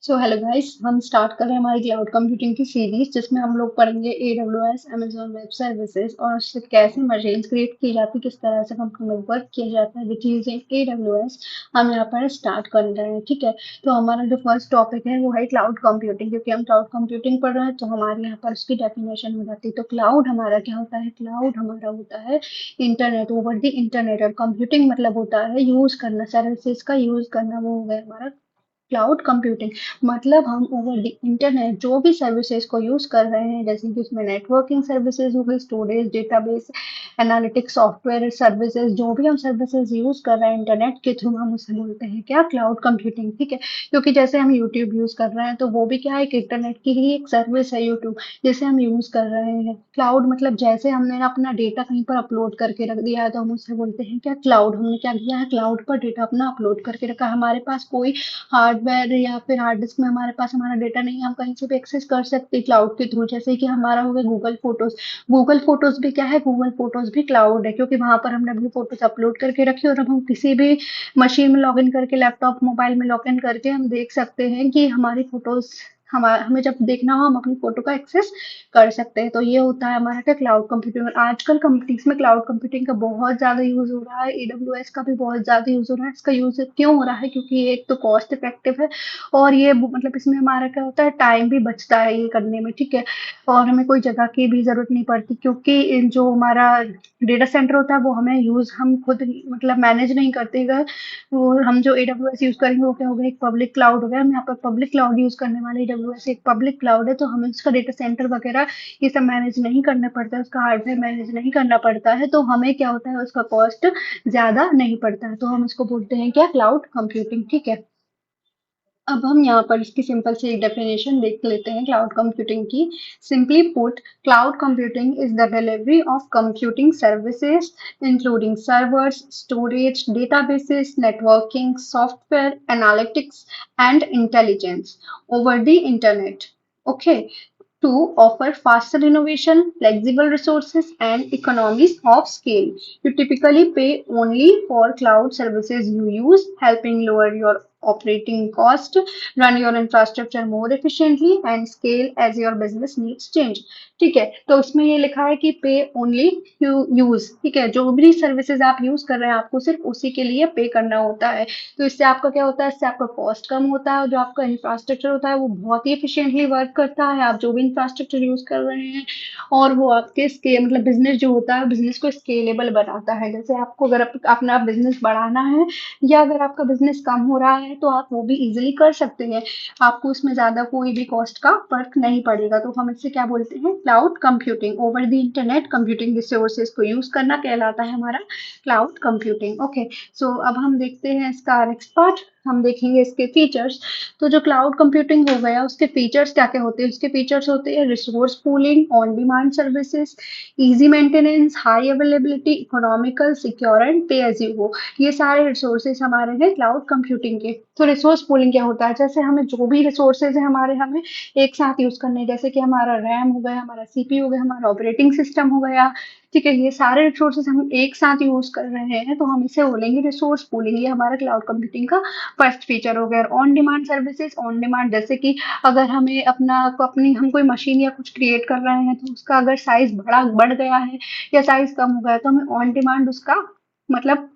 So hello guys, हम start कर रहे हैं हमारी क्लाउड कंप्यूटिंग की सीरीज जिसमें हम लोग पढ़ेंगे AWS Amazon वेब सर्विसेज और उससे कैसे मशीन्स क्रिएट की जाती है, किस तरह से कंपनी में वर्क किया जाता है विच यूजिंग AWS। हम यहाँ पर स्टार्ट कर रहे हैं, ठीक है। तो हमारा जो फर्स्ट टॉपिक है वो है क्लाउड कंप्यूटिंग, क्योंकि हम क्लाउड कंप्यूटिंग पढ़ रहे हैं तो हमारे यहाँ पर उसकी डेफिनेशन हो जाती है। तो क्लाउड हमारा क्या होता है? क्लाउड हमारा होता है इंटरनेट, ओवर द इंटरनेट। और कंप्यूटिंग मतलब होता है यूज करना, सर्विसेज का यूज करना, वो हो गया हमारा क्लाउड कंप्यूटिंग। मतलब हम ओवर द इंटरनेट जो भी सर्विसेज को यूज कर रहे हैं, जैसे कि उसमें नेटवर्किंग सर्विसेज हो गई, storage, database, analytics, software services, जो भी हम सर्विसेज यूज कर रहे हैं इंटरनेट के थ्रू, हम उसे बोलते हैं क्या? क्लाउड कंप्यूटिंग, ठीक है। क्योंकि जैसे हम यूट्यूब यूज कर रहे हैं तो वो भी क्या है? एक इंटरनेट की ही एक सर्विस है यूट्यूब, जिसे हम यूज कर रहे हैं। क्लाउड मतलब जैसे हमने ना अपना डेटा कहीं पर अपलोड करके रख दिया है तो हम उसे बोलते हैं क्या? क्लाउड। हमने क्या किया है? क्लाउड पर डेटा अपना अपलोड करके रखा है। हमारे पास कोई हार्डवेयर या फिर हार्ड डिस्क में हमारे पास हमारा डेटा नहीं है, हम कहीं से भी एक्सेस कर सकते हैं क्लाउड के थ्रू। जैसे कि हमारा हो गया गूगल फोटोज। गूगल फोटोज भी क्या है? गूगल फोटोज भी क्लाउड है, क्योंकि वहां पर हमने अपनी फोटोज अपलोड करके रखी और अब हम किसी भी मशीन में लॉग इन करके, लैपटॉप मोबाइल में लॉग इन करके हम देख सकते हैं कि हमारी फोटोज, हमें जब देखना हो हम अपनी फोटो का एक्सेस कर सकते हैं। तो ये होता है हमारा क्या? Cloud computing. और आजकल कंपनीज में क्लाउड कंप्यूटिंग का बहुत ज्यादा यूज हो रहा है, AWS का भी बहुत ज्यादा यूज हो रहा है। इसका यूज क्यों हो रहा है? क्योंकि ये एक तो कॉस्ट इफेक्टिव है और ये मतलब इसमें हमारा क्या होता है? टाइम भी बचता है ये करने में, ठीक है। और हमें कोई जगह की भी जरूरत नहीं पड़ती, क्योंकि जो हमारा डेटा सेंटर होता है वो हमें यूज हम खुद मतलब मैनेज नहीं करते हैं। वो हम जो AWS यूज करेंगे वो क्या होगा? एक पब्लिक क्लाउड हो गया। हम यहाँ पर पब्लिक क्लाउड यूज करने वाले, AWS एक पब्लिक क्लाउड है, तो हमें उसका डेटा सेंटर वगैरह ये सब मैनेज नहीं करना पड़ता है, उसका हार्डवेयर मैनेज नहीं करना पड़ता है। तो हमें क्या होता है? उसका कॉस्ट ज्यादा नहीं पड़ता है। तो हम इसको बोलते हैं क्या? क्लाउड कंप्यूटिंग, ठीक है। अब हम यहाँ पर इसकी सिंपल सी एक डेफिनेशन देख लेते हैं क्लाउड कंप्यूटिंग की। Simply put, cloud computing is the delivery of computing services including servers, storage, databases, networking, software, analytics, and intelligence over the internet. Okay, to offer faster innovation, flexible resources, and economies of scale. You typically pay only for cloud services you use, helping lower your operating cost, run your infrastructure more efficiently, and scale as your business needs change. ठीक है, तो उसमें ये लिखा है कि पे only you use, ठीक है। जो भी सर्विसेज आप यूज कर रहे हैं आपको सिर्फ उसी के लिए पे करना होता है। तो इससे आपका क्या होता है? इससे आपका कॉस्ट कम होता है और जो आपका इंफ्रास्ट्रक्चर होता है वो बहुत ही एफिशिएंटली वर्क करता है। आप जो भी इंफ्रास्ट्रक्चर यूज कर रहे हैं, और वो आपके स्केल मतलब बिजनेस जो होता है बिजनेस को स्केलेबल बनाता है। जैसे आपको अगर अपना बिजनेस बढ़ाना है या अगर आपका बिजनेस कम हो रहा है तो आप वो भी इजीली कर सकते हैं। आपको उसमें ज्यादा कोई भी कॉस्ट का फर्क नहीं पड़ेगा। तो हम इससे क्या बोलते हैं? Cloud computing. Over the internet computing resources को यूज करना कहलाता है हमारा क्लाउड कंप्यूटिंग। ओके, सो अब हम देखते हैं इसका नेक्स्ट पार्ट। हम देखेंगे इसके फीचर्स। तो जो क्लाउड कंप्यूटिंग हो गया उसके फीचर्स क्या क्या होते हैं? उसके फीचर्स होते हैं resource pooling, on demand services, easy maintenance, high availability, economical, secure and pay as you go. ये सारे रिसोर्सेज हमारे हैं क्लाउड कंप्यूटिंग के। तो रिसोर्स पूलिंग क्या होता है? जैसे हमें जो भी रिसोर्सेज है हमारे, हमें एक साथ यूज करने हैं। जैसे कि हमारा रैम हो गया, हमारा CPU हो गया, हमारा ऑपरेटिंग सिस्टम हो गया, ठीक है। ये सारे रिसोर्सेज हम एक साथ यूज कर रहे हैं तो हम इसे बोलेंगे रिसोर्स पूलिंग। ये हमारा क्लाउड कंप्यूटिंग का फर्स्ट फीचर हो गया। On demand services, on demand जैसे कि अगर हमें अपनी हम कोई मशीन या कुछ क्रिएट कर रहे हैं तो उसका अगर साइज बढ़ गया है या साइज कम हो गया है तो हमें ऑन डिमांड उसका मतलब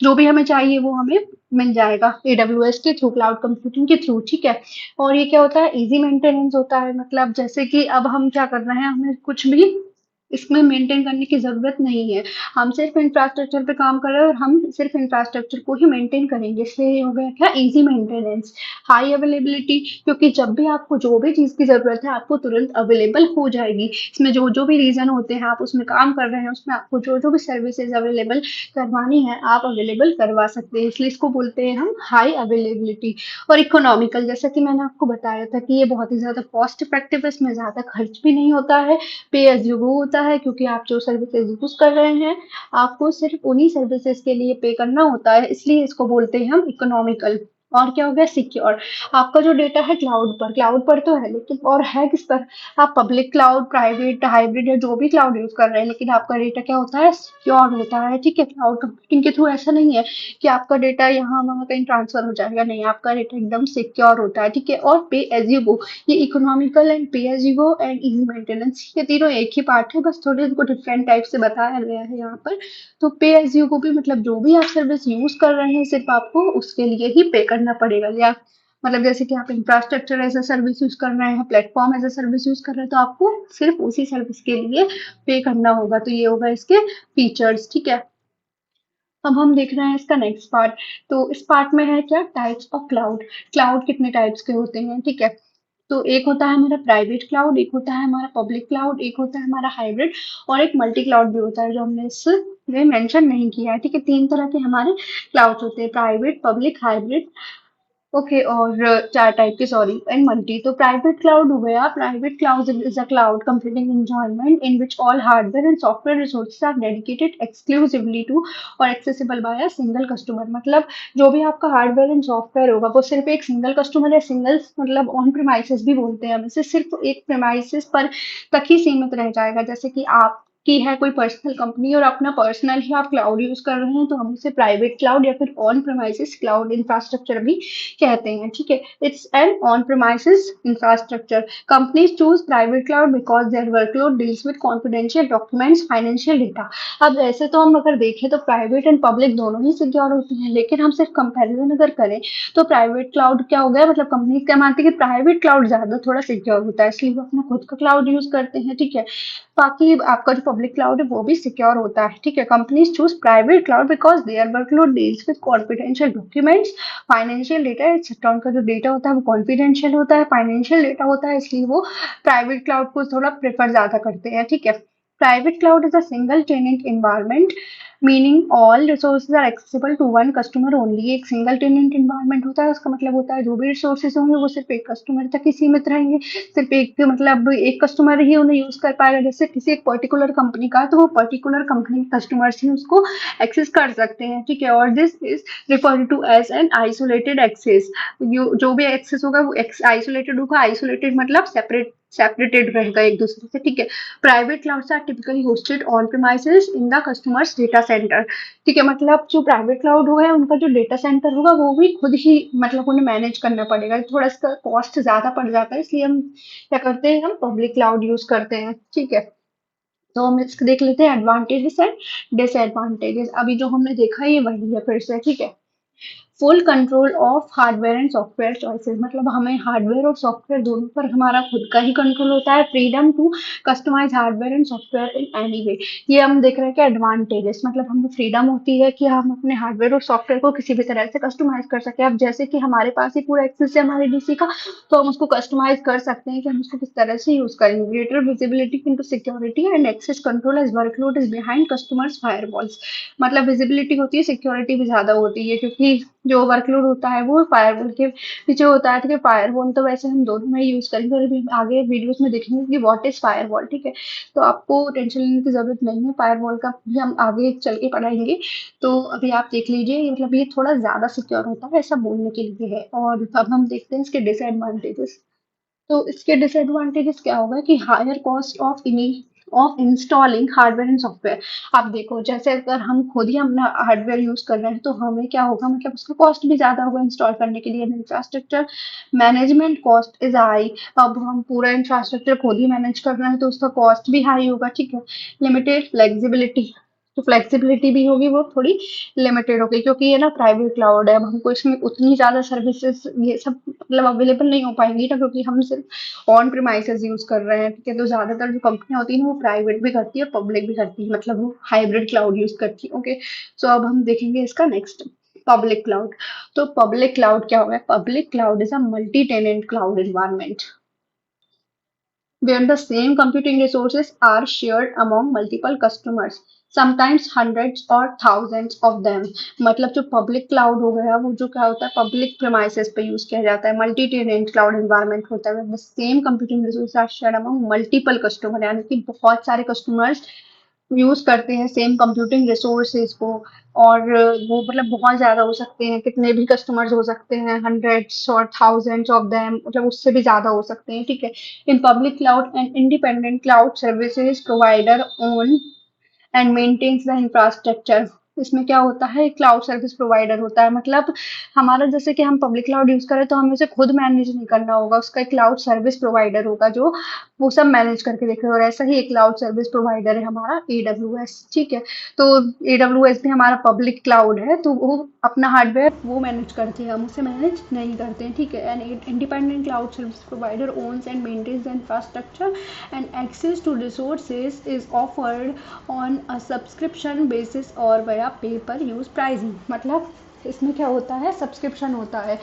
जो भी हमें चाहिए वो हमें मिल जाएगा AWS के थ्रू, क्लाउड कंप्यूटिंग के थ्रू, ठीक है। और ये क्या होता है? इजी मेंटेनेंस होता है। मतलब जैसे कि अब हम क्या कर रहे हैं, हमें कुछ भी इसमें मेंटेन करने की जरूरत नहीं है। हम सिर्फ इंफ्रास्ट्रक्चर पे काम कर रहे हैं और हम सिर्फ इंफ्रास्ट्रक्चर को ही मेंटेन करेंगे, इसलिए ये हो गया क्या? Easy maintenance. हाई अवेलेबिलिटी, क्योंकि जब भी आपको जो भी चीज की जरूरत है आपको तुरंत अवेलेबल हो जाएगी। इसमें जो जो भी रीजन होते हैं आप उसमें काम कर रहे हैं, उसमें आपको जो जो भी सर्विसेज अवेलेबल करवानी है आप अवेलेबल करवा सकते हैं, इसलिए इसको बोलते हैं हम हाई अवेलेबिलिटी। और इकोनॉमिकल, जैसा कि मैंने आपको बताया था कि ये बहुत ही ज्यादा कॉस्ट इफेक्टिव है, इसमें ज्यादा खर्च भी नहीं होता है, पे एज यू गो होता है। क्योंकि आप जो सर्विसेज यूज कर रहे हैं आपको सिर्फ उन्हीं सर्विसेज के लिए पे करना होता है, इसलिए इसको बोलते हैं हम इकोनॉमिकल। और क्या हो गया सिक्योर। आपका जो डेटा है क्लाउड पर तो है, लेकिन और है किस पर? आप पब्लिक क्लाउड, प्राइवेट, हाइब्रिड या जो भी क्लाउड यूज कर रहे हैं, लेकिन आपका डेटा क्या होता है? सिक्योर होता है। ठीक है, क्लाउड कंप्यूटिंग के थ्रू ऐसा नहीं है कि आपका डेटा यहाँ वहाँ कहीं ट्रांसफर हो जाएगा, नहीं, आपका डेटा एकदम सिक्योर होता है। ठीक है, और पे एज यू गो, ये economical and pay as you go and easy maintenance, ये तीनों एक ही पार्ट है, बस थोड़े इनको डिफरेंट टाइप से बताया गया है यहाँ पर। तो पे एज यू को भी मतलब जो भी आप सर्विस यूज कर रहे हैं सिर्फ आपको उसके लिए ही पे करना पड़ेगा, या मतलब जैसे कि आप infrastructure as a service use कर रहे हैं, platform as a service use कर रहे हैं, तो आपको सिर्फ उसी सर्विस के लिए पे करना होगा। तो ये होगा इसके फीचर्स। ठीक है, अब हम देख रहे हैं इसका नेक्स्ट पार्ट। तो इस पार्ट में है क्या? Types of cloud. क्लाउड कितने टाइप्स के होते हैं? ठीक है, तो एक होता है हमारा प्राइवेट क्लाउड, एक होता है हमारा पब्लिक क्लाउड, एक होता है हमारा हाइब्रिड, और एक मल्टी क्लाउड भी होता है जो हमने इसमें मेंशन नहीं किया है। ठीक है, तीन तरह के हमारे क्लाउड होते हैं, प्राइवेट, पब्लिक, हाइब्रिड। ओके, और चार टाइप के, सॉरी, एंड मल्टी। तो प्राइवेट क्लाउड हो गया, private cloud is a cloud computing environment in which all hardware and software resources are dedicated exclusively to और accessible by a single customer. मतलब जो भी आपका हार्डवेयर एंड सॉफ्टवेयर होगा वो सिर्फ एक सिंगल कस्टमर या सिंगल, मतलब ऑन प्रेमाइसेस भी बोलते हैं हम इसे, सिर्फ एक प्रेमाइसेस पर तक ही सीमित रह जाएगा। जैसे कि आप की है कोई पर्सनल कंपनी और अपना पर्सनल ही आप क्लाउड यूज कर रहे हैं, तो हम इसे प्राइवेट क्लाउड या फिर ऑन प्रेमाइसेस क्लाउड इंफ्रास्ट्रक्चर भी कहते हैं। ठीक है, it's an on premises infrastructure. Companies choose private cloud because their workload deals with confidential documents, financial data. अब ऐसे तो हम अगर देखें तो प्राइवेट एंड पब्लिक दोनों ही सिक्योर होती हैं, लेकिन हम सिर्फ कंपैरिजन अगर करें तो प्राइवेट क्लाउड क्या हो गया, मतलब कंपनी क्या मानती है कि प्राइवेट क्लाउड ज्यादा थोड़ा सिक्योर होता है, इसलिए वो अपना खुद का क्लाउड यूज करते हैं। ठीक है, बाकी आपका जो पब्लिक क्लाउड है वो भी सिक्योर होता है। ठीक है, companies choose private cloud because their workload deals with confidential documents, financial data etcetera. उनका जो डेटा होता है वो कॉन्फिडेंशियल होता है, फाइनेंशियल डेटा होता है, इसलिए वो प्राइवेट क्लाउड को थोड़ा प्रेफर ज्यादा करते हैं। ठीक है, private cloud is a single tenant environment meaning all resources are accessible to one customer only. एक सिंगल टेनेंट इन्वायरमेंट होता है, उसका मतलब होता है जो भी रिसोर्सेज होंगे वो सिर्फ एक कस्टमर तक ही सीमित रहेंगे, सिर्फ एक, मतलब एक कस्टमर ही उन्हें यूज कर पाएगा। जैसे किसी एक पर्टिकुलर कंपनी का, तो वो पर्टिकुलर कंपनी के कस्टमर्स ही उसको एक्सेस कर सकते हैं। ठीक है, और this is referred to as an isolated access. जो भी एक्सेस होगा वो आइसोलेटेड होगा, आइसोलेटेड मतलब सेपरेटेड रहेगा एक दूसरे से। ठीक है, private clouds are typically hosted on premises in the customers data centre. ठीक है, मतलब जो प्राइवेट क्लाउड होगा उनका जो डेटा सेंटर होगा वो भी खुद ही, मतलब उन्हें मैनेज करना पड़ेगा, थोड़ा इसका कॉस्ट ज्यादा पड़ जाता है, इसलिए हम क्या करते हैं, हम पब्लिक क्लाउड यूज करते हैं। ठीक है, तो हम इसको देख लेते हैं एडवांटेजेस एंड डिसएडवांटेजेस। अभी जो हमने देखा है ये वही है फिर से। ठीक है, full control of hardware and software choices, मतलब हमें हार्डवेयर और सॉफ्टवेयर दोनों पर हमारा खुद का ही कंट्रोल होता है। Freedom to customise hardware and software in any way, ये हम देख रहे हैं कि एडवांटेजेस, मतलब हमें फ्रीडम होती है कि हम अपने हार्डवेयर और सॉफ्टवेयर को किसी भी तरह से कस्टमाइज कर सके। अब जैसे कि हमारे पास ही पूरा एक्सेस है हमारे डीसी का, तो हम उसको कस्टमाइज कर सकते हैं कि हम उसको किस तरह से यूज करेंगे। Greater visibility into security and access control as workload is behind customers firewalls, मतलब विजिबिलिटी होती है, सिक्योरिटी भी ज्यादा होती है, क्योंकि जो वर्कलोड होता है वो फायरवॉल के पीछे होता है। ठीक है, फायरवॉल तो वैसे हम दोनों में यूज करेंगे और अभी आगे वीडियोस में देखेंगे कि व्हाट इज फायरवॉल। ठीक है, तो आपको टेंशन लेने की जरूरत नहीं है, फायरवॉल का भी हम आगे चल के पढ़ाएंगे। तो अभी आप देख लीजिए, मतलब ये थोड़ा ज्यादा सिक्योर होता है ऐसा बोलने के लिए है। और अब हम देखते हैं इसके डिसएडवांटेजेस। तो इसके डिसएडवांटेजेस क्या होगा कि higher cost of installing hardware and software. आप देखो, जैसे अगर हम खुद ही अपना हार्डवेयर यूज कर रहे हैं तो हमें क्या होगा, मतलब उसका कॉस्ट भी ज्यादा होगा इंस्टॉल करने के लिए। Infrastructure management cost is high, अब हम पूरा इंफ्रास्ट्रक्चर खुद ही मैनेज कर रहे हैं तो उसका कॉस्ट भी हाई होगा। ठीक है, लिमिटेड फ्लेक्सिबिलिटी, तो फ्लेक्सिबिलिटी भी होगी वो थोड़ी लिमिटेड होगी, क्योंकि ये ना प्राइवेट क्लाउड है, अब हमको इसमें उतनी ज्यादा सर्विसेज ये सब मतलब अवेलेबल नहीं हो पाएंगी ना, क्योंकि हम सिर्फ ऑन प्रीमाइसेस यूज कर रहे हैं। ठीक है, तो ज्यादातर जो कंपनियां होती है ना वो प्राइवेट भी करती है और पब्लिक भी करती है, मतलब वो हाइब्रिड क्लाउड यूज करती है। ओके, सो अब हम देखेंगे इसका नेक्स्ट, पब्लिक क्लाउड। तो पब्लिक क्लाउड क्या होगा? Public cloud is a multi tenant cloud environment where the same computing resources are shared among multiple customers, sometimes hundreds or thousands of them। मतलब जो पब्लिक क्लाउड हो गया वो जो क्या होता है, पब्लिक प्रेमाइसेस पे यूज किया जाता है, मल्टी टेनेंट क्लाउड एनवायरनमेंट होता है। Same computing resource are shared among multiple customer, यानी कि बहुत सारे कस्टमर्स यूज़ करते हैं सेम कंप्यूटिंग रिसोर्सेज को, और वो मतलब बहुत ज़्यादा हो सकते हैं, कितने भी कस्टमर्स हो सकते हैं, हंड्रेड्स और थाउजेंड्स ऑफ देम, मतलब उससे भी ज़्यादा हो सकते हैं, ठीक है। In public cloud and independent cloud services provider own and maintains the infrastructure. इसमें क्या होता है, क्लाउड सर्विस प्रोवाइडर होता है, मतलब हमारा जैसे कि हम पब्लिक क्लाउड यूज करें तो हमें उसे खुद मैनेज नहीं करना होगा, उसका एक क्लाउड सर्विस प्रोवाइडर होगा जो वो सब मैनेज करके देखेगा। और ऐसा ही एक क्लाउड सर्विस प्रोवाइडर है हमारा AWS, ठीक है। तो AWS भी हमारा पब्लिक क्लाउड है, तो वो अपना हार्डवेयर वो मैनेज करती है, हम उसे मैनेज नहीं करते हैं, ठीक है। And independent cloud service provider owns and maintains the infrastructure and access to resources is offered on a subscription basis और वया पे पर यूज़ प्राइसिंग। मतलब इसमें क्या होता है, सब्सक्रिप्शन होता है,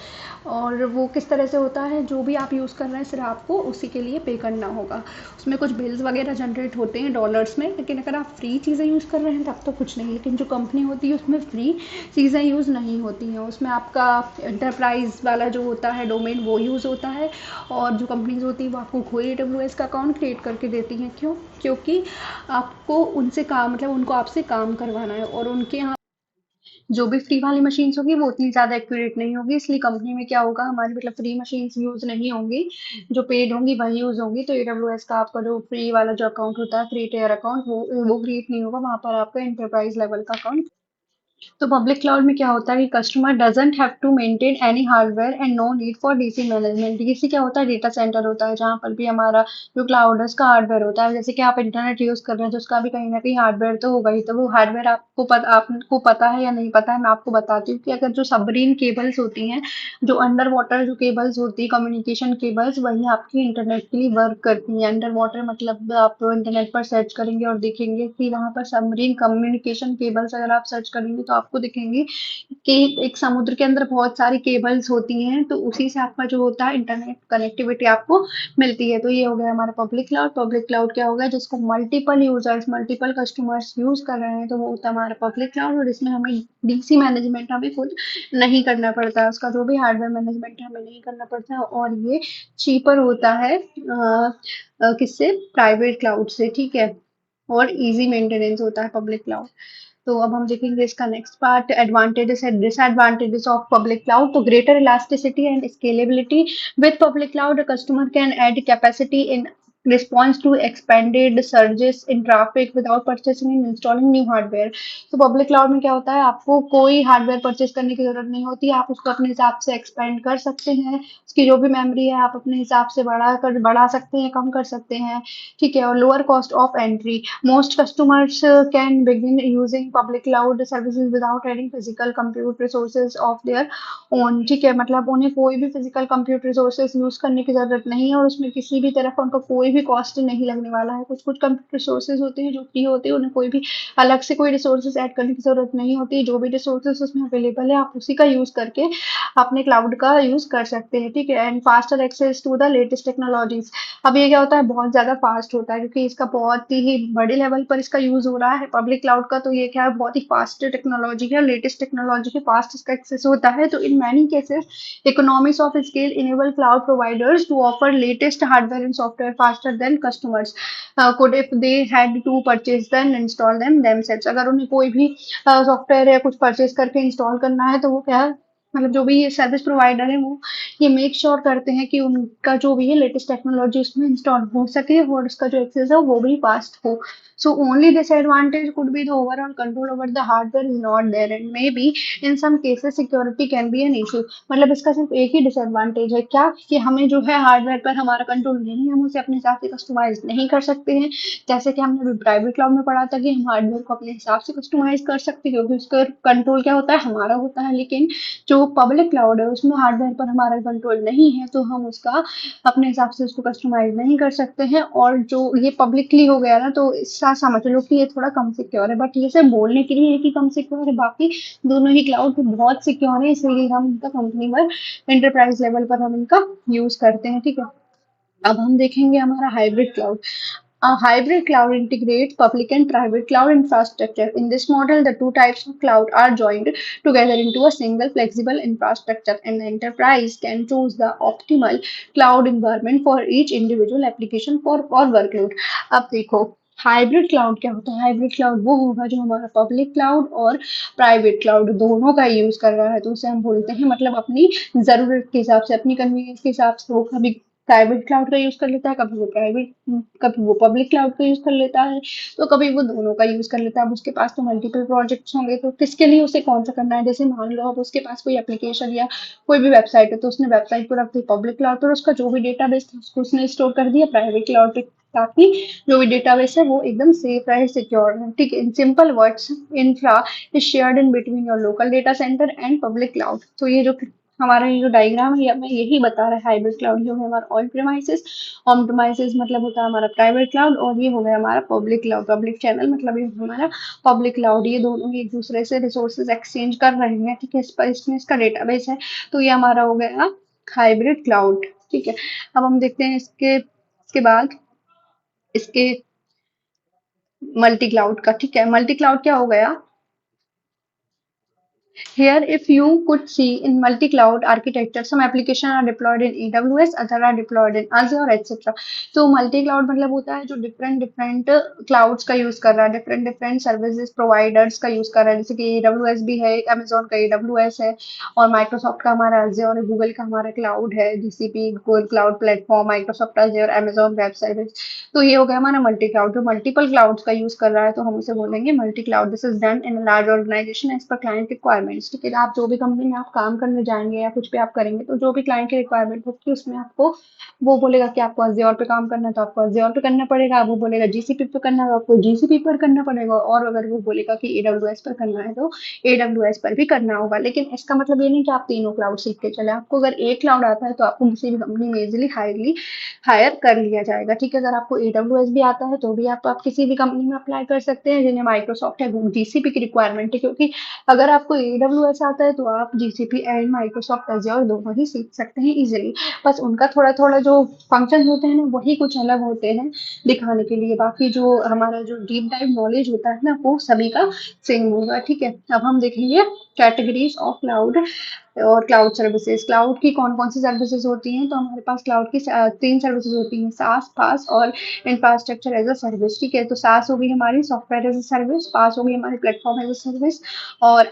और वो किस तरह से होता है, जो भी आप यूज़ कर रहे हैं सिर्फ आपको उसी के लिए पे करना होगा। उसमें कुछ बिल्स वगैरह जनरेट होते हैं डॉलर्स में, लेकिन अगर आप फ्री चीज़ें यूज़ कर रहे हैं तब तो कुछ नहीं, लेकिन जो कंपनी होती है उसमें फ्री चीज़ें यूज़ नहीं होती हैं, उसमें आपका इंटरप्राइज वाला जो होता है डोमेन वो यूज़ होता है, और जो कंपनीज होती है वो आपको खुद AWS का अकाउंट क्रिएट करके देती हैं। क्यों? क्योंकि आपको उनसे काम, मतलब उनको आपसे काम करवाना है, और उनके यहाँ जो भी फ्री वाली मशीन्स होगी वो उतनी ज़्यादा एक्यूरेट नहीं होगी, इसलिए कंपनी में क्या होगा, हमारी मतलब फ्री मशीन्स यूज़ नहीं होंगी, जो पेड होंगी वही यूज़ होंगी। तो AWS का आपका जो फ्री वाला जो अकाउंट होता है, फ्री टियर अकाउंट, वो क्रिएट नहीं होगा, वहाँ पर आपका एंटरप्राइज लेवल का अकाउंट। तो पब्लिक क्लाउड में क्या होता है कि customer doesn't have to maintain any hardware and no need for DC management. DC क्या होता है, डेटा सेंटर होता है, जहाँ पर भी हमारा जो क्लाउड है उसका हार्डवेयर होता है। जैसे कि आप इंटरनेट यूज कर रहे हैं तो उसका भी कहीं ना कहीं हार्डवेयर तो होगा ही, तो वो हार्डवेयर आपको पता है या नहीं पता है, मैं आपको बताती हूँ कि अगर जो सबमरीन केबल्स होती हैं, जो अंडर वाटर जो केबल्स होती है, कम्युनिकेशन केबल्स, वही आपकी इंटरनेट के लिए वर्क करती हैं। अंडर वाटर मतलब आप इंटरनेट पर सर्च करेंगे और देखेंगे कि वहाँ पर सबमरीन कम्युनिकेशन केबल्स अगर आप सर्च करेंगे तो आपको दिखेंगे कि एक समुद्र के अंदर बहुत सारी केबल्स होती हैं, तो उसी से आपका जो होता है इंटरनेट कनेक्टिविटी आपको मिलती है। तो ये हो गया हमारा पब्लिक क्लाउड। पब्लिक क्लाउड क्या होगा, जिसको multiple users, multiple customers use कर रहे हैं, तो वो होता है हमारा पब्लिक क्लाउड, और इसमें हमें डीसी मैनेजमेंट हमें खुद नहीं करना पड़ता है, उसका जो भी हार्डवेयर मैनेजमेंट हमें नहीं करना पड़ता है, और ये चीपर होता है किससे, प्राइवेट क्लाउड से, ठीक है। और इजी मेंटेनेंस होता है पब्लिक क्लाउड। तो अब हम देखेंगे इसका next part, advantages and disadvantages of public cloud. तो greater elasticity and scalability with public cloud, a customer can add capacity in response to expanded surges in traffic without purchasing and installing new hardware। तो public cloud में क्या होता है, आपको कोई hardware purchase करने की जरूरत नहीं होती, आप उसको अपने हिसाब से एक्सपेंड कर सकते हैं, उसकी जो भी मेमोरी है आप अपने हिसाब से बढ़ा सकते हैं, कम कर सकते हैं, ठीक है। और lower cost of entry, most customers can begin using public cloud services without adding physical compute resources of their own, ठीक है। मतलब उन्हें कोई भी फिजिकल कंप्यूट रिसोर्सेज यूज करने की जरूरत नहीं है, और उसमें किसी भी तरह का उनका कोई भी कॉस्ट नहीं लगने वाला है। कुछ कुछ कंप्यूटर रिसोर्सेज होते हैं जो फ्री होते हैं, उन्हें कोई भी अलग से कोई रिसोर्सेज ऐड करने की जरूरत नहीं होती, जो भी रिसोर्सेज उसमें अवेलेबल है आप उसी का यूज करके अपने क्लाउड का यूज कर सकते हैं, ठीक है। And faster access to the latest technologies, अब ये क्या होता है, बहुत ज़्यादा फास्ट होता है, क्योंकि इसका बहुत ही बड़े लेवल पर इसका यूज़ हो रहा है पब्लिक क्लाउड का, तो ये क्या है, बहुत ही फास्ट टेक्नोलॉजी है, लेटेस्ट टेक्नोलॉजी के फास्ट इसका एक्सेस होता है। तो in many cases economics of scale enable cloud providers to offer latest hardware and software faster than customers could if they had to purchase them install them themselves। अगर उन्हें कोई भी software या कुछ परचेज करके इंस्टॉल करना है तो वो क्या है, मतलब जो भी ये सर्विस प्रोवाइडर है वो ये मेक श्योर करते हैं कि उनका जो भी है लेटेस्ट टेक्नोलॉजी उसमें इंस्टॉल हो सके, और उसका जो एक्सेस है वो भी फास्ट हो। So only disadvantage could be the overall control over the hardware is not there and maybe in some cases security can be an issue। मतलब इसका सिर्फ एक ही डिसएडवांटेज है, क्या कि हमें जो है हार्डवेयर पर हमारा कंट्रोल नहीं है, हम उसे अपने हिसाब से कस्टमाइज नहीं कर सकते हैं। जैसे कि हमने प्राइवेट क्लाउड में पढ़ा था कि हम हार्डवेयर को अपने हिसाब से कस्टमाइज कर सकते हैं, क्योंकि उसका कंट्रोल क्या होता है, हमारा होता है। लेकिन जो पब्लिक क्लाउड है उसमें हार्डवेयर पर हमारा कंट्रोल नहीं है, तो हम उसका अपने हिसाब से उसको कस्टमाइज नहीं कर सकते हैं। और जो ये पब्लिकली हो गया ना, तो इसका समझ लो कि ये थोड़ा कम सिक्योर है, बट ये सिर्फ बोलने के लिए है कि कम सिक्योर है, बाकी दोनों ही क्लाउड बहुत सिक्योर है, इसलिए हम इनका कंपनी पर एंटरप्राइज लेवल पर हम इनका यूज करते हैं, ठीक है। अब हम देखेंगे हमारा hybrid cloud. A hybrid cloud integrates public and private cloud infrastructure. In this model, the two types of cloud are joined together into a single flexible infrastructure, and the enterprise can choose the optimal cloud environment for each individual application for or workload। अब देखो, hybrid cloud क्या होता है? Hybrid cloud वो होगा जो हमारा public cloud और प्राइवेट क्लाउड दोनों का यूज कर रहा है, तो उसे हम बोलते हैं मतलब अपनी जरूरत के हिसाब से, अपनी कन्वीनियंस के हिसाब से वो कभी प्राइवेट क्लाउड का यूज कर लेता है, कभी वो पब्लिक क्लाउड का यूज कर लेता है, तो कभी वो दोनों का यूज कर लेता है। अब उसके पास तो मल्टीपल प्रोजेक्ट्स होंगे, तो किसके लिए उसे कौन सा करना है? जैसे मान लो अब उसके पास कोई एप्लीकेशन या कोई भी वेबसाइट है, तो उसने वेबसाइट को रख दी पब्लिक क्लाउड पर, उसका जो भी डेटाबेस था उसको उसने स्टोर कर दिया प्राइवेट क्लाउड पे, ताकि जो भी डेटाबेस है वो एकदम सेफ रहे, सिक्योर है। ठीक है, in simple words, infra is shared in between your local data centre and public cloud. तो ये जो हमारा ये जो डायग्राम है, ये हमें यही बता रहा है हाइब्रिड क्लाउड जो है हमारा ऑन प्रेमाइसेस। ऑन प्रेमाइसेस मतलब होता है हमारा प्राइवेट क्लाउड, और ये हो गया हमारा पब्लिक क्लाउड, पब्लिक चैनल मतलब ये हमारा पब्लिक क्लाउड। ये दोनों ही एक दूसरे से रिसोर्सेज एक्सचेंज कर रहे हैं। ठीक है, इस पर इसमें इसका डेटाबेस है, तो ये हमारा हो गया हाइब्रिड क्लाउड। ठीक है, अब हम देखते हैं इसके बाद इसके मल्टी क्लाउड का। ठीक है, मल्टी क्लाउड क्या हो गया? Here, if you could see in multi-cloud architecture, some applications are deployed in AWS, other are deployed in Azure, etc. तो मल्टी क्लाउड मतलब होता है जो डिफरेंट डिफरेंट क्लाउड्स का यूज कर रहा है, डिफरेंट डिफरेंट सर्विसेज प्रोवाइडर्स का यूज कर रहा है। जैसे कि AWS भी है, Amazon का AWS है, और माइक्रोसॉफ्ट का हमारा Azure और गूगल का हमारा क्लाउड है, GCP Google cloud platform, Microsoft Azure, Amazon web service. तो ये हो गया हमारा मल्टी क्लाउड, जो मल्टीपल क्लाउड्स का यूज कर रहा है, तो हम उसे बोलेंगे multi cloud. This is done in large organization as per client requirements. ठीक है, आप जो भी कंपनी में आप काम करने जाएंगे या कुछ भी आप करेंगे, तो जो भी क्लाइंट की रिक्वायरमेंट होगी उसमें आपको वो बोलेगा कि आपको Azure पे काम करना है, तो आपको Azure पे करना पड़ेगा। वो बोलेगा GCP पे करना है, तो आपको GCP पर करना पड़ेगा। और अगर वो बोलेगा कि AWS पर करना है, तो AWS पर भी करना होगा। लेकिन इसका मतलब ये नहीं कि आप तीनों क्लाउड सीख के चले। आपको अगर एक क्लाउड आता है, तो आपको किसी भी कंपनी में इजिली हायर कर लिया जाएगा। ठीक है, अगर आपको AWS भी आता है, तो भी आप किसी भी कंपनी में अप्लाई कर सकते हैं जिन्हें माइक्रोसॉफ्ट है GCP की रिक्वायरमेंट है। क्योंकि अगर आपको AWS आता है, तो आप GCP एंड माइक्रोसॉफ्ट एज्योर दोनों ही सीख सकते हैं इजिली। बस उनका थोड़ा थोड़ा जो फंक्शन होते हैं ना, वही कुछ अलग होते हैं दिखाने के लिए। बाकी जो हमारा जो डीप डाइव नॉलेज होता है ना, वो सभी का सेम होगा। ठीक है, अब हम देखेंगे कैटेगरीज ऑफ क्लाउड और क्लाउड सर्विसेज। क्लाउड की कौन कौन सी सर्विसेज होती हैं? तो हमारे पास क्लाउड की तीन सर्विसेज होती हैं, सास, पास और इंफ्रास्ट्रक्चर एज अ सर्विस। ठीक है, तो सास होगी हमारी सॉफ्टवेयर एज अ सर्विस, पास होगी हमारी प्लेटफॉर्म एज अ सर्विस, और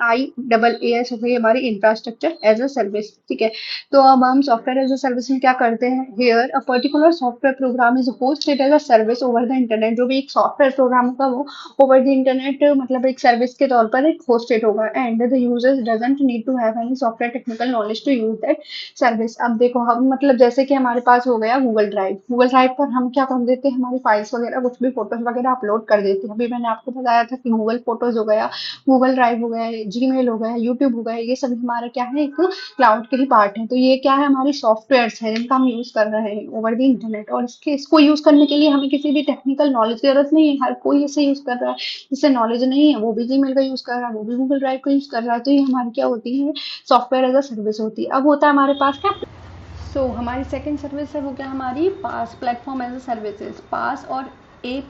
IaaS हो गई हमारी इंफ्रास्ट्रक्चर एज अ सर्विस। ठीक है, तो अब हम सॉफ्टवेयर एज अ सर्विस में क्या करते हैं? Here a particular software program is hosted as a service over the internet. जो भी एक सॉफ्टवेयर प्रोग्राम होगा, वो ओवर द इंटरनेट मतलब एक सर्विस के तौर पर एक होस्टेड होगा, and the users doesn't need to have any software technical knowledge to use that service. अब देखो, हम मतलब जैसे कि हमारे पास हो गया गूगल ड्राइव। गूगल ड्राइव पर हम क्या कर देते हैं? हमारी फाइल्स वगैरह कुछ भी फोटोज वगैरह अपलोड कर देते हैं। अभी मैंने आपको बताया था कि गूगल फोटोज हो गया, गूगल ड्राइव हो गया, जीमेल हो गया, यूट्यूब हो गया, ये सब हमारा क्या है? एक क्लाउड के ही पार्ट है। तो ये क्या है? हमारी सॉफ्टवेयर है जिनका हम यूज कर रहे हैं ओवर द इंटरनेट, और इसको यूज करने के लिए हमें किसी भी टेक्निकल नॉलेज की जरूरत नहीं है। हर कोई इसे यूज कर रहा है। जिससे नॉलेज नहीं है, वो भी जीमेल का यूज कर रहा है, वो भी गूगल ड्राइव का यूज कर रहा है। तो ये हमारी क्या होती है? सॉफ्टवेयर एज अ सर्विस होती है। अब होता है हमारे पास क्या? हमारी सेकंड सर्विस है वो क्या? हमारी PaaS, platform as a services. PaaS और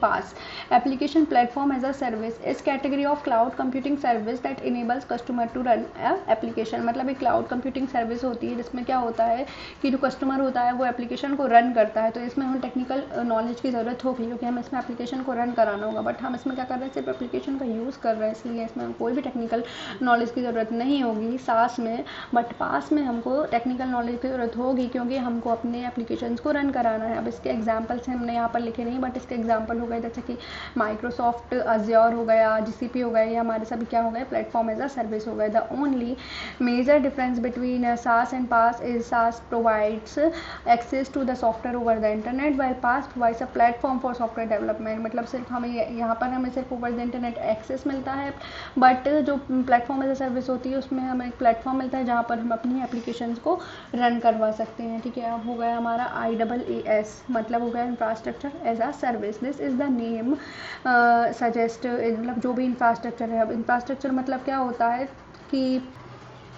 PaaS application platform as a service is category of cloud computing service that enables customer to run application. मतलब एक क्लाउड कंप्यूटिंग सर्विस होती है जिसमें क्या होता है कि जो कस्टमर होता है वो एप्लीकेशन को रन करता है। तो इसमें हमें टेक्निकल नॉलेज की ज़रूरत होगी, क्योंकि हम इसमें एप्लीकेशन को रन कराना होगा। बट हम इसमें क्या कर रहे हैं? सिर्फ एप्लीकेशन का यूज़ कर रहे हैं, इसलिए इसमें कोई भी टेक्निकल नॉलेज की ज़रूरत नहीं होगी सास में। बट पास में हमको टेक्निकल नॉलेज की ज़रूरत होगी, क्योंकि हमको अपने एप्लीकेशंस को रन कराना है। अब इसके एग्जांपल्स हमने यहाँ पर लिखे नहीं, बट इसके एग्जांपल हो गए जैसे कि माइक्रोसॉफ्ट अज्योर हो गया, GCP हो गया, ये हमारे सभी क्या हो गए? प्लेटफॉर्म एज अ सर्विस हो गए। The only major difference between SaaS and PaaS is SaaS provides access to the software over the internet, while PaaS provides a platform for software development. मतलब सिर्फ हमें यहाँ पर हमें सिर्फ ओवर द इंटरनेट एक्सेस मिलता है, बट जो प्लेटफॉर्म एज अ सर्विस होती है उसमें हमें एक प्लेटफॉर्म मिलता है जहाँ पर हम अपनी एप्लीकेशंस को रन करवा सकते हैं। ठीक है, अब हो गया हमारा IaaS, मतलब हो गया infrastructure as a service. This is the name suggest, मतलब जो भी इंफ्रास्ट्रक्चर है। अब इंफ्रास्ट्रक्चर मतलब क्या होता है कि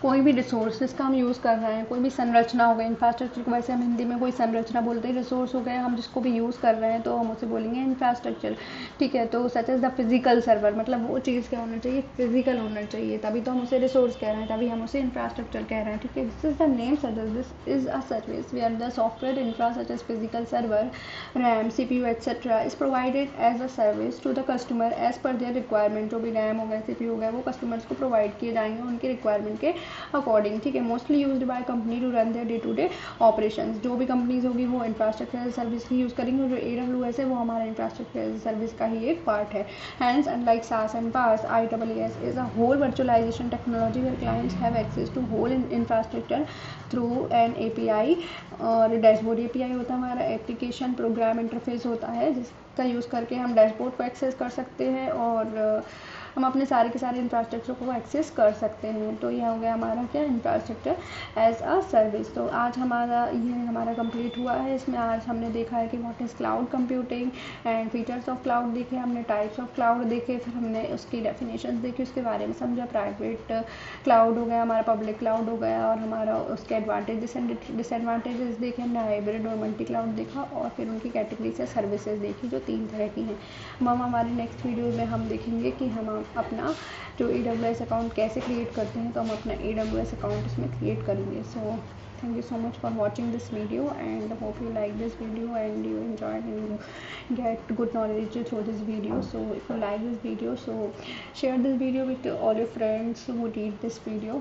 कोई भी रिसोर्सेज का हम यूज़ कर रहे हैं, कोई भी संरचना हो गई, इंफ्रास्ट्रक्चर को वैसे हम हिंदी में कोई संरचना बोलते हैं, रिसोर्स हो गए हम जिसको भी यूज़ कर रहे हैं तो हम उसे बोलेंगे इंफ्रास्ट्रक्चर। ठीक है, तो such as the physical server, मतलब वो चीज़ क्या होना चाहिए, फिजिकल होना चाहिए, तभी तो हम उसे रिसोर्स कह रहे हैं, तभी हम उसे इंफ्रास्ट्रक्चर कह रहे हैं। ठीक है, this is the name suggest this is a service where the software infra such as physical server, RAM, CPU etc. is provided as a service to the customer as per their requirement। जो भी RAM हो गया, CPU हो गया, वो customers को provide किए जाएंगे उनके रिक्वायरमेंट के अकॉर्डिंग। ठीक है, mostly used by company to run their day to day operation. जो भी कंपनीज होगी वो इंफ्रास्ट्रक्चर सर्विस ही यूज़ करेंगे, और जो AWS है वो हमारा इंफ्रास्ट्रक्चर सर्विस का ही एक पार्ट है। Hence unlike SaaS and PaaS, IaaS is a whole virtualization technology where clients have access to whole infrastructure through an API। और डैशबोर्ड API होता है हमारा, एप्लीकेशन प्रोग्राम इंटरफेस होता है जिसका यूज़ करके हम डैशबोर्ड को एक्सेस कर सकते हैं और हम अपने सारे के सारे इंफ्रास्ट्रक्चर को एक्सेस कर सकते हैं। तो यह हो गया हमारा क्या, इंफ्रास्ट्रक्चर एज अ सर्विस। तो आज हमारा कंप्लीट हुआ है। इसमें आज हमने देखा है कि what is cloud computing and features of cloud देखे, हमने टाइप्स ऑफ क्लाउड देखे, फिर हमने उसकी डेफिनेशंस देखी, उसके बारे में समझा। प्राइवेट क्लाउड हो गया हमारा, पब्लिक क्लाउड हो गया, और हमारा उसके एडवांटेजेस एंड डिसएडवांटेजेस देखे हमने, हाइब्रिड और मल्टी क्लाउड देखा, और फिर उनकी कैटेगरीज या सर्विसेज देखी जो 3 तरह की हैं। हम हमारे नेक्स्ट वीडियो में हम देखेंगे कि हम अपना जो AWS अकाउंट कैसे क्रिएट करते हैं, तो हम अपना AWS अकाउंट इसमें क्रिएट करेंगे। सो thank you so much for watching this video and hope you like this video and you enjoyed and you get good knowledge through this video. So if you like this video, so share this video with all your friends who need this video.